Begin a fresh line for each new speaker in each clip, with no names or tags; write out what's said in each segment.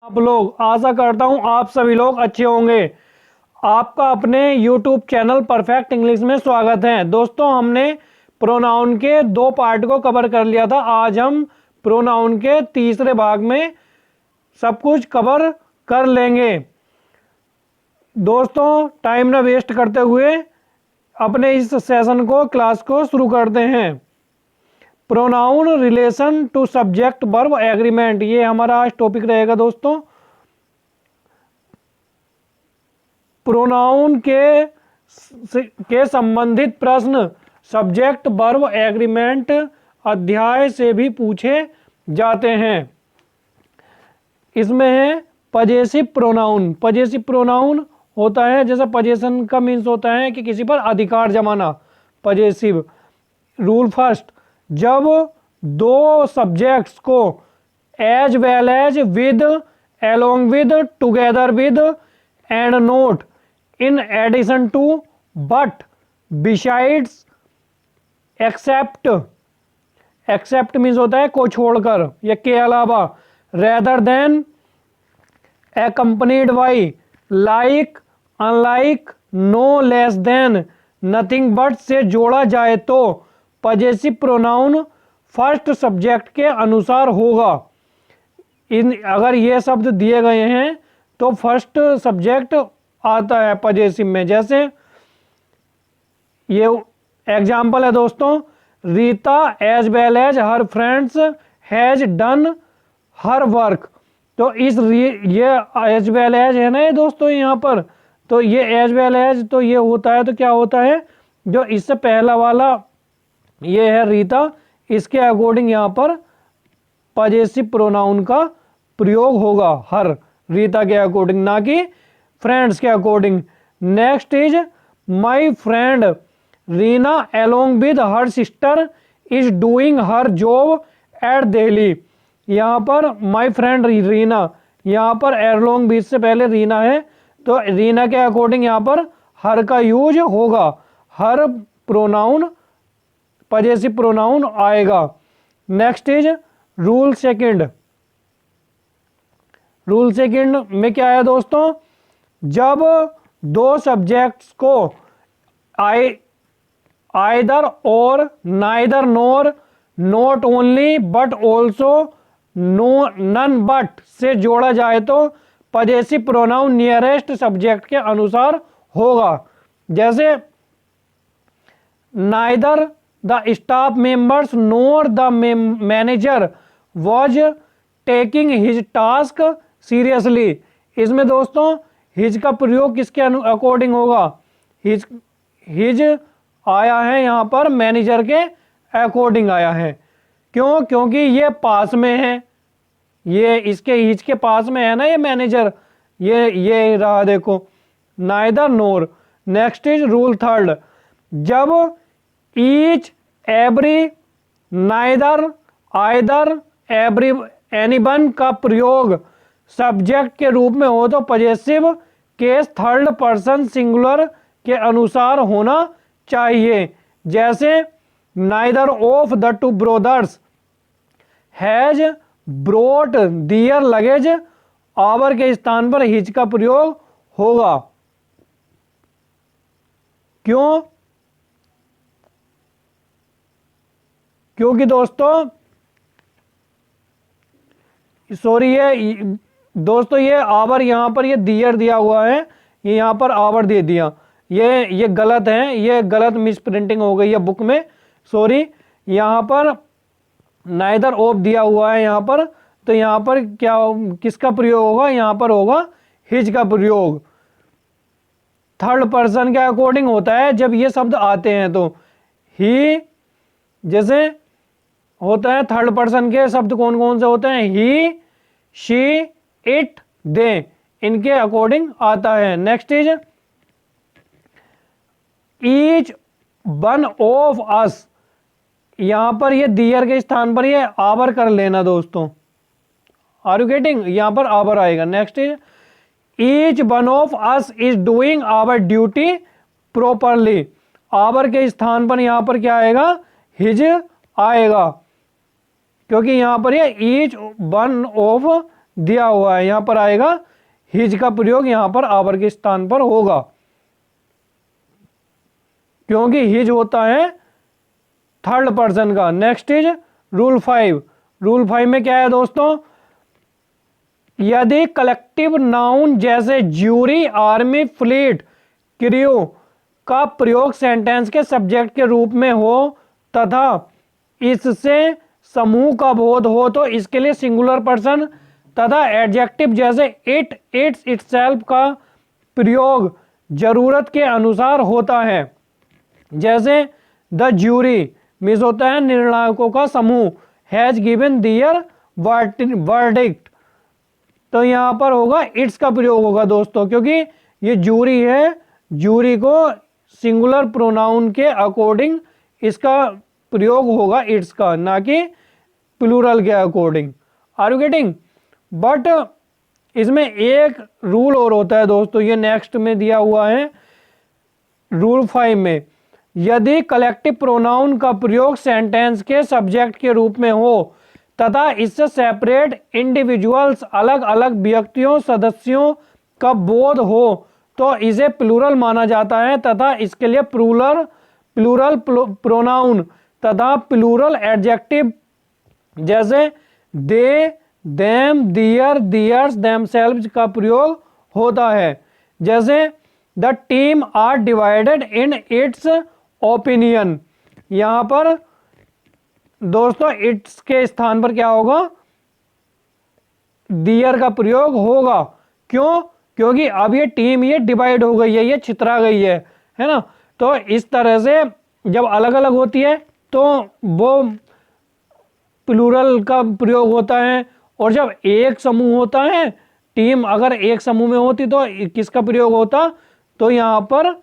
आप लोग, आशा करता हूं आप सभी लोग अच्छे होंगे। आपका अपने YouTube चैनल परफेक्ट इंग्लिश में स्वागत है। दोस्तों, हमने प्रोनाउन के 2 पार्ट को कवर कर लिया था। आज हम प्रोनाउन के तीसरे भाग में सब कुछ कवर कर लेंगे। दोस्तों, टाइम ना वेस्ट करते हुए अपने इस सेशन को, क्लास को शुरू करते हैं। Pronoun relation to subject verb agreement, ये हमारा आज टॉपिक रहेगा। दोस्तों, प्रोनाउन के संबंधित प्रश्न सब्जेक्ट वर्ब एग्रीमेंट अध्याय से भी पूछे जाते हैं। इसमें है पजेसिव प्रोनाउन। पजेसिव प्रोनाउन होता है, जैसा पजेशन का मीन्स होता है कि किसी पर अधिकार जमाना। पजेसिव रूल फर्स्ट, जब दो सब्जेक्ट्स को as well as, with, along with, together with and not, in addition to, but, besides, except. Except means होता है को छोड़कर या के अलावा। Rather than, accompanied by, like, unlike, no less than, nothing but से जोड़ा जाए तो पजेसिव प्रोनाउन फर्स्ट सब्जेक्ट के अनुसार होगा। अगर ये शब्द दिए गए हैं तो फर्स्ट सब्जेक्ट आता है पजेसिव में। जैसे ये एग्जाम्पल है दोस्तों, Rita as well as her friends has done her work. तो ये एज वेल एज है ना ये दोस्तों यहाँ पर, तो ये एज वेल एज तो ये होता है, तो क्या होता है, जो इससे पहला वाला ये है रीता, इसके अकॉर्डिंग यहाँ पर पजेसिव प्रोनाउन का प्रयोग होगा, हर रीता के अकॉर्डिंग, ना कि फ्रेंड्स के according. Next is my friend Reena along with her sister is doing her job eight Delhi. यहाँ पर माई फ्रेंड रीना, यहाँ पर अलोंग विद से पहले रीना है, तो रीना के अकॉर्डिंग यहाँ पर हर का यूज होगा। हर प्रोनाउन पजेसिव प्रोनाउन आएगा। Next is rule second. Rule second में क्या है दोस्तों, जब दो सब्जेक्ट्स को either or, neither nor, not only but also, no none but से जोड़ा जाए तो पजेसिव प्रोनाउन नियरेस्ट सब्जेक्ट के अनुसार होगा। जैसे neither the staff members NOR the manager was taking his task seriously. इसमें दोस्तों हिज का प्रयोग किसके अकॉर्डिंग होगा, हिज आया है यहाँ पर मैनेजर के अकॉर्डिंग आया है। क्यों? क्योंकि ये पास में है, ये इसके हिज के पास में है ना ये मैनेजर, ये रहा देखो, neither nor. Next is rule third, जब each, every, neither, either, every, anyone का प्रयोग सब्जेक्ट के रूप में हो तो possessive case third person singular के अनुसार होना चाहिए। जैसे neither of the two brothers has brought their luggage, our के स्थान पर हिज का प्रयोग होगा। क्यों? क्योंकि दोस्तों ये दोस्तों ये आवर यहाँ पर ये दियर दिया हुआ है, ये यहाँ पर आवर दे दिया, ये गलत है, ये गलत मिस प्रिंटिंग हो गई है बुक में, सॉरी। यहाँ पर नाइदर ऑफ दिया हुआ है यहाँ पर, तो यहाँ पर क्या किसका प्रयोग होगा, यहाँ पर होगा हिज का प्रयोग। थर्ड पर्सन के अकॉर्डिंग होता है जब ये शब्द आते हैं तो। ही जैसे होता है थर्ड पर्सन के शब्द कौन कौन से होते हैं, ही, शी, इट, दे, इनके अकॉर्डिंग आता है। Next is each one of अस, यहां पर ये दियर के स्थान पर ये आवर कर लेना दोस्तों, आर यू गेटिंग, यहां पर आवर आएगा। Next is each one of us is doing our duty properly, our के स्थान पर यहां पर क्या आएगा, हिज आएगा, क्योंकि यहां पर ये ईच वन ऑफ दिया हुआ है, यहां पर आएगा हिज का प्रयोग यहां पर आवर के स्थान पर होगा, क्योंकि हिज होता है थर्ड पर्सन का। Next is rule 5। रूल 5 में क्या है दोस्तों, यदि कलेक्टिव नाउन जैसे ज्यूरी, आर्मी, फ्लीट, क्रू का प्रयोग सेंटेंस के सब्जेक्ट के रूप में हो तथा इससे समूह का बोध हो तो इसके लिए सिंगुलर पर्सन तथा एडजेक्टिव जैसे इट, इट्स, इटसेल्फ का प्रयोग जरूरत के अनुसार होता है। जैसे द ज्यूरी मीन्स होता है निर्णायकों का समूह, हैज गिवन दियर वर्डिक्ट, तो यहां पर होगा इट्स का प्रयोग होगा दोस्तों, क्योंकि ये ज्यूरी है, ज्यूरी को सिंगुलर प्रोनाउन के अकॉर्डिंग इसका प्रयोग होगा इट्स का, ना कि प्लूरल के according. Are you getting? But इसमें एक रूल और होता है दोस्तों, ये नेक्स्ट में दिया हुआ है रूल 5 में, यदि कलेक्टिव प्रोनाउन का प्रयोग सेंटेंस के सब्जेक्ट के रूप में हो तथा इससे सेपरेट इंडिविजुअल्स अलग अलग व्यक्तियों सदस्यों का बोध हो तो इसे प्लूरल माना जाता है तथा इसके लिए प्लूरल प्रोनाउन तथा प्लूरल एडजेक्टिव जैसे they, them, their, theirs, themselves का प्रयोग होता है। जैसे the team are divided in its opinion, यहां पर दोस्तों इट्स के स्थान पर क्या होगा, दियर का प्रयोग होगा। क्यों? क्योंकि अब ये टीम ये डिवाइड हो गई है, ये छितरा गई है ना। तो इस तरह से जब अलग अलग होती है तो वो प्लूरल का प्रयोग होता है, और जब एक समूह होता है, टीम अगर एक समूह में होती तो किसका प्रयोग होता, तो यहां पर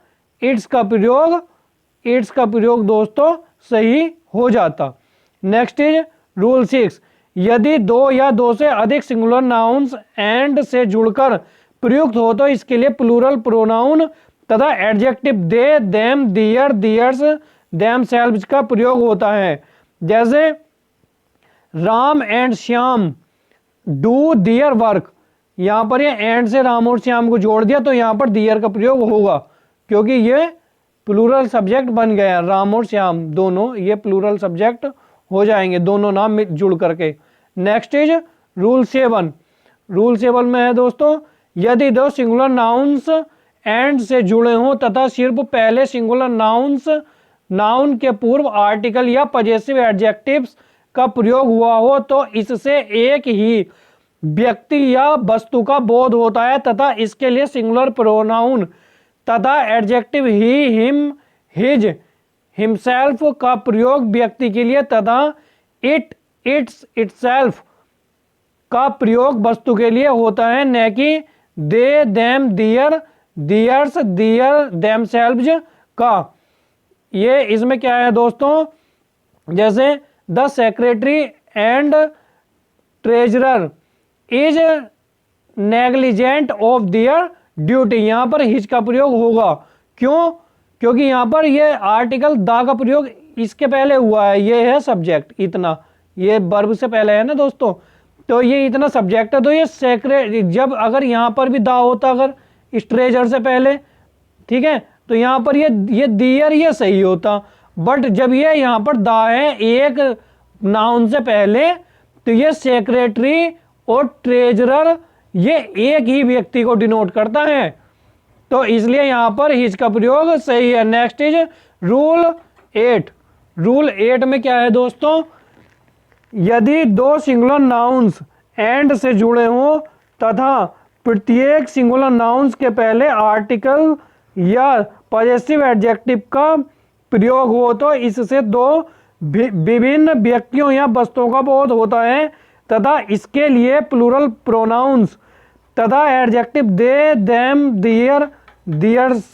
इट्स का प्रयोग दोस्तों सही हो जाता। नेक्स्ट इज रूल 6, यदि दो या दो से अधिक सिंगुलर नाउन्स एंड से जुड़कर प्रयुक्त हो तो इसके लिए प्लूरल प्रोनाउन तथा adjective they, them, their, theirs, themselves का प्रयोग होता है। जैसे Ram and Shyam do their work, यहां पर ये एंड से राम और श्याम को जोड़ दिया तो यहां पर दियर का प्रयोग होगा, क्योंकि ये प्लूरल सब्जेक्ट बन गया, राम और श्याम दोनों ये प्लूरल सब्जेक्ट हो जाएंगे, दोनों नाम जुड़ करके। Next is rule 7। रूल 7 में है दोस्तों, यदि दो सिंगुलर नाउन्स एंड से जुड़े हों तथा सिर्फ पहले सिंगुलर नाउन के पूर्व आर्टिकल या पजेसिव एडजेक्टिव्स का प्रयोग हुआ हो तो इससे एक ही व्यक्ति या वस्तु का बोध होता है तथा इसके लिए सिंगुलर प्रोनाउन तथा एडजेक्टिव ही, हिम, हिज, हिमसेल्फ का प्रयोग व्यक्ति के लिए तथा इट, इट्स, इटसेल्फ का प्रयोग वस्तु के लिए होता है, न कि they, them, their, theirs, their, themselves का। ये इसमें क्या है दोस्तों, जैसे the secretary and treasurer is negligent of their duty, यहां पर हिज का प्रयोग होगा। क्यों? क्योंकि यहां पर ये आर्टिकल दा का प्रयोग इसके पहले हुआ है, ये है सब्जेक्ट, इतना ये वर्ब से पहले है ना दोस्तों, तो ये इतना सब्जेक्ट है, तो ये सेक्रेट जब अगर यहां पर भी दा होता अगर इस ट्रेजर से पहले, ठीक है, तो यहां पर ये दियर ये सही होता, बट जब ये यहां पर दा है एक नाउन से पहले तो ये सेक्रेटरी और ट्रेजरर ये एक ही व्यक्ति को डिनोट करता है, तो इसलिए यहां पर हिज का प्रयोग सही है। Next is rule 8। रूल 8 में क्या है दोस्तों, यदि दो सिंगुलर नाउन्स एंड से जुड़े हों तथा प्रत्येक सिंगुलर नाउन्स के पहले आर्टिकल या पॉजेसिव एडजेक्टिव का प्रयोग हो तो इससे दो विभिन्न व्यक्तियों या वस्तुओं का बोध होता है तथा इसके लिए प्लूरल प्रोनाउंस तथा adjective they, them, their, theirs,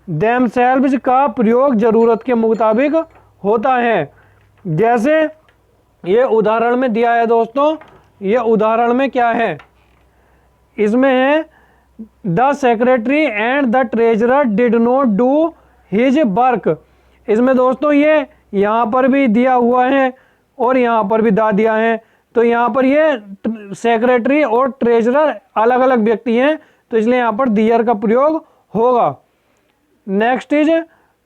themselves का प्रयोग जरूरत के मुताबिक होता है। जैसे ये उदाहरण में दिया है दोस्तों, ये उदाहरण में क्या है, इसमें है the secretary and the treasurer did not do his work. इसमें दोस्तों ये यहाँ पर भी दिया हुआ है और यहाँ पर भी दा दिया है, तो यहाँ पर ये सेक्रेटरी और ट्रेजरर अलग अलग व्यक्ति हैं, तो इसलिए यहाँ पर दियर का प्रयोग होगा। Next is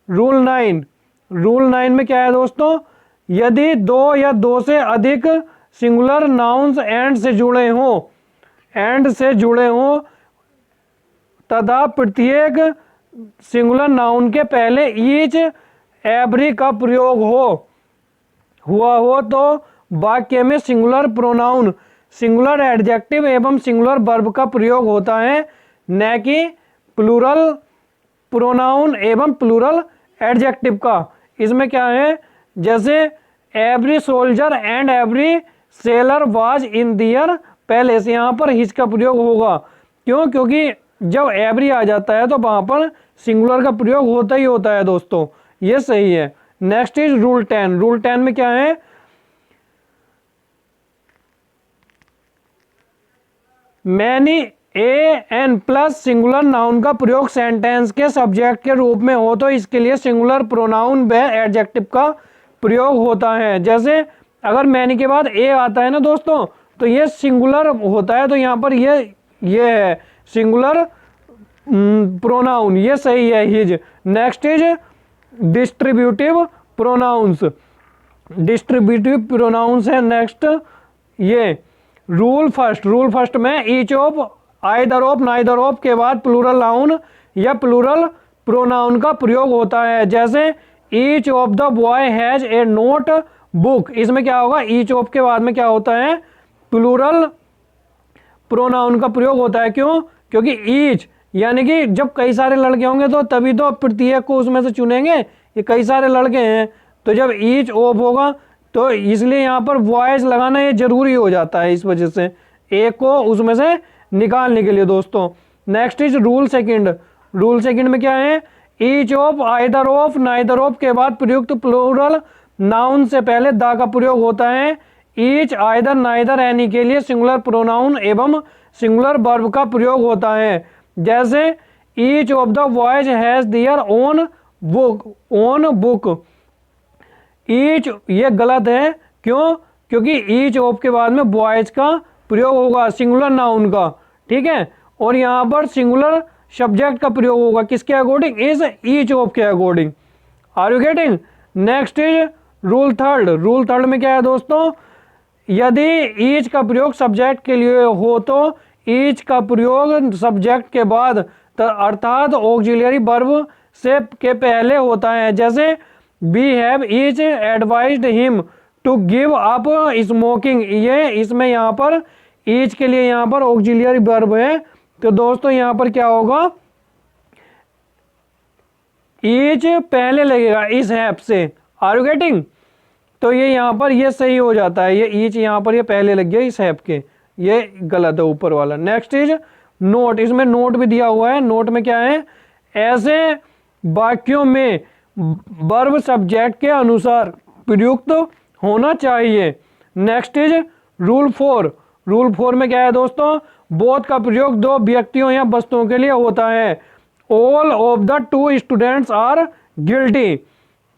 rule 9। रूल 9 में क्या है दोस्तों, यदि दो या दो से अधिक सिंगुलर नाउन्स एंड से जुड़े हों तथा प्रत्येक सिंगुलर नाउन के पहले ईच एवरी का प्रयोग हुआ हो तो वाक्य में सिंगुलर प्रोनाउन, सिंगुलर एडजेक्टिव एवं सिंगुलर वर्ब का प्रयोग होता है, न कि प्लूरल प्रोनाउन एवं प्लूरल एडजेक्टिव का। इसमें क्या है, जैसे every soldier and every sailor was in their palace, यहाँ पर हिज का प्रयोग होगा। क्यों? क्योंकि जब एवरी आ जाता है तो वहाँ पर सिंगुलर का प्रयोग होता ही होता है दोस्तों, ये सही है। Next is rule 10। रूल 10 में क्या है, many an plus singular noun का प्रयोग सेंटेंस के सब्जेक्ट के रूप में हो तो इसके लिए सिंगुलर प्रोनाउन व एडजेक्टिव का प्रयोग होता है। जैसे अगर मैनी के बाद ए आता है ना दोस्तों, तो ये सिंगुलर होता है, तो यहाँ पर ये है सिंगुलर प्रोनाउन, ये सही है, his. Next is distributive pronounce. Distributive pronounce है नेक्स्ट ये। रूल फर्स्ट में each of, either of, neither of के बाद प्लूरल नाउन या प्लूरल प्रोनाउन का प्रयोग होता है। जैसे each of the boy has a note book, इसमें क्या होगा, ईच ऑफ के बाद में क्या होता है, प्लूरल प्रोनाउन का प्रयोग होता है। क्यों? क्योंकि ईच यानी कि जब कई सारे लड़के होंगे तो तभी तो प्रत्येक को उसमें से चुनेंगे, ये कई सारे लड़के हैं, तो जब ईच ऑफ होगा तो इसलिए यहाँ पर वॉइस लगाना ये जरूरी हो जाता है, इस वजह से एक को उसमें से निकालने के लिए दोस्तों। Next is rule second. Rule second में क्या है, each of, either of, neither of के बाद प्रयुक्त प्लूरल नाउन से पहले दा का प्रयोग होता है। ईच, आइदर, नाइदर, एनी के लिए सिंगुलर प्रोनाउन एवं सिंगुलर वर्ब का प्रयोग होता है। जैसे each of the boys has their own book. Each ये गलत है, क्यों? क्योंकि ईच ऑफ के बाद में बॉयज का प्रयोग होगा सिंगुलर नाउन का, ठीक है, और यहाँ पर सिंगुलर सब्जेक्ट का प्रयोग होगा किसके अकॉर्डिंग, इज ईच ऑफ के according. Are you getting? Next is rule third. Rule third में क्या है दोस्तों, यदि ईच का प्रयोग सब्जेक्ट के लिए हो तो ईच का प्रयोग सब्जेक्ट के बाद अर्थात ऑक्सिलरी वर्ब से के पहले होता है। जैसे we have each advised him to give up smoking, ये इसमें यहाँ पर ईच के लिए यहाँ पर ऑक्सिलरी वर्ब है, तो दोस्तों यहाँ पर क्या होगा, ईच पहले लगेगा इस हैव से। Are you getting? तो ये यहाँ पर ये सही हो जाता है, ये ईच यहाँ पर ये पहले लग गया इस हैव के, ये गलत है ऊपर वाला। Next is note. इसमें नोट भी दिया हुआ है। नोट में क्या है, ऐसे वाक्यों में वर्ब सब्जेक्ट के अनुसार प्रयुक्त होना चाहिए। Next is rule 4। रूल 4 में क्या है दोस्तों, बोथ का प्रयोग दो व्यक्तियों या वस्तुओं के लिए होता है। All of the two students are guilty,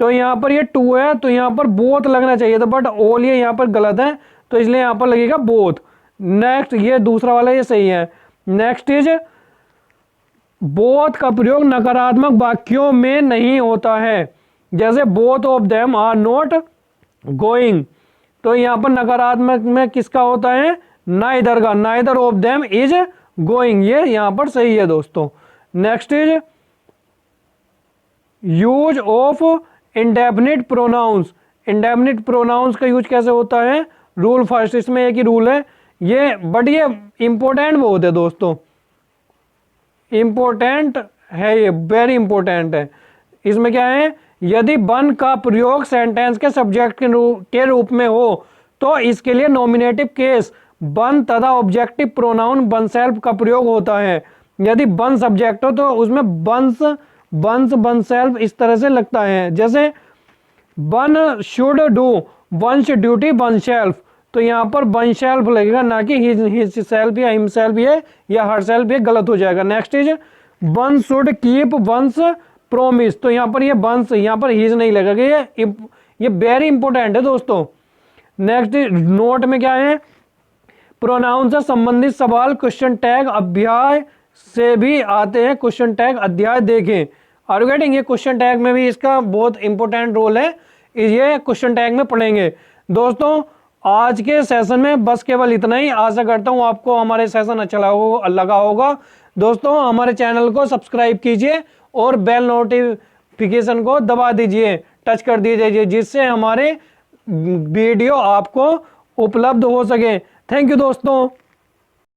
तो यहाँ पर ये टू है तो यहाँ पर बोथ लगना चाहिए था, बट ऑल ये यहाँ पर गलत है, तो इसलिए यहाँ पर लगेगा बोथ। नेक्स्ट ये दूसरा वाला ये सही है। नेक्स्ट इज बोथ का प्रयोग नकारात्मक वाक्यों में नहीं होता है। जैसे both of them are not going, तो यहाँ पर नकारात्मक में किसका होता है, नाइदर का, neither of them is going, ये यहाँ पर सही है दोस्तों। Next is use of indefinite pronouns. Indefinite pronouns का यूज कैसे होता है, रूल फर्स्ट। इसमें एक ही रूल है ये, बट ये इंपॉर्टेंट बहुत है दोस्तों, इंपॉर्टेंट है ये, वेरी इंपॉर्टेंट है। इसमें क्या है, यदि वन का प्रयोग सेंटेंस के सब्जेक्ट के रूप में हो तो इसके लिए नॉमिनेटिव केस वन तथा ऑब्जेक्टिव प्रोनाउन वन सेल्फ का प्रयोग होता है। यदि वन सब्जेक्ट हो तो उसमें वंस वन सेल्फ इस तरह से लगता है। जैसे one should do once duty one self, तो यहाँ पर वन सेल्फ लगेगा, ना कि हिज सेल्फ या हिम सेल्फ ये या हर सेल्फ, ये गलत हो जाएगा। Next is one should keep once promise, तो यहाँ पर ये वंस, यहाँ पर हिज नहीं लगेगा, ये वेरी इंपॉर्टेंट है दोस्तों। नेक्स्ट नोट में क्या है, प्रोनाउन से संबंधित सवाल क्वेश्चन टैग अध्याय से भी आते हैं, क्वेश्चन टैग अध्याय देखें। Are you getting? ये क्वेश्चन टैग में भी इसका बहुत इंपॉर्टेंट रोल है, ये क्वेश्चन टैग में पढ़ेंगे। दोस्तों आज के सेशन में बस केवल इतना ही। आशा करता हूँ आपको हमारे सेशन अच्छा लगा होगा। दोस्तों हमारे चैनल को सब्सक्राइब कीजिए और बेल नोटिफिकेशन को दबा दीजिए, टच कर दीजिए, जिससे हमारे वीडियो आपको उपलब्ध हो सके। थैंक यू दोस्तों।